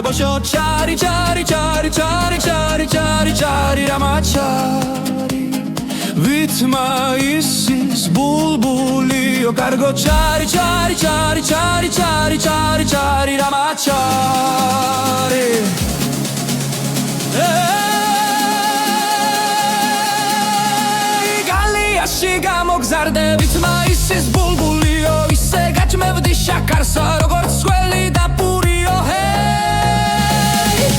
bosho chari chari chari chari chari chari chari ramachari vitma isis bulbuli o cargo chari chari chari chari chari chari chari ramachari galiashi gamogzarde vitma isis bulbuli o ise gačmevdi shakarsa როგორც sweli da purio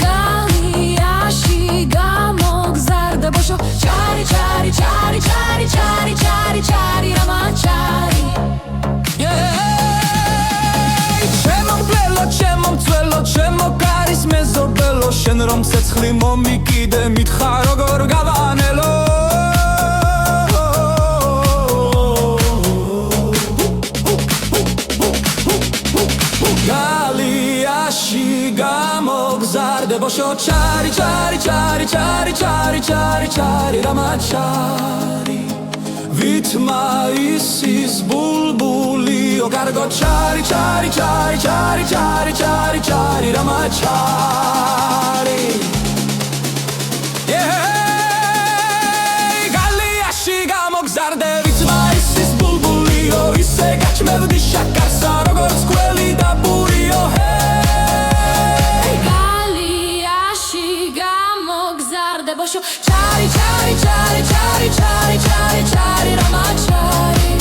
galiashi gamogzarde bosho chari chari chari chari chari chari chari ramachari ჩემო კარის მეზობელო შენ რომ ცეცხლი მომიკიდე მითხა როგორ გავანელო გალიაში გამოგზარდე ბოშო ჩარი ჩარი ჩარი ჩარი ჩარი ჩარი ჩარი რამაჩარი vitma isis bulbuli o cargo chari chari chari chari chari chari chari ramachari galiashi gamogzarde vitma isis bulbuli o ise gačmevdi shakarsa როგორც kweli da purio galiashi gamogzarde bosho chari chari chari chari chari chari chari ramachari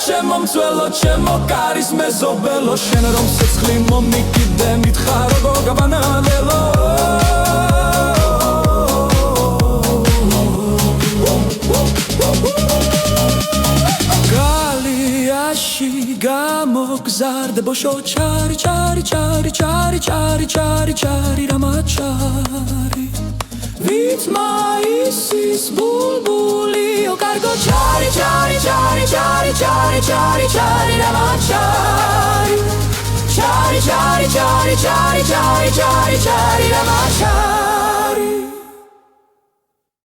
ჩემო მწველო ჩემო კარის მეზობელო შენ რომ ცეცხლი მომიკიდე მითხა როგორ გავანალელო გალიაში გამოგზარდე ბოშო ჩარი ჩარი ჩარი ჩარი ჩარი ჩარი ჩარი რამაჩარი vitma isis bulbuli o cargo chari chari chari chari chari chari chari ramachari chari chari chari chari chari chari chari chari ramachari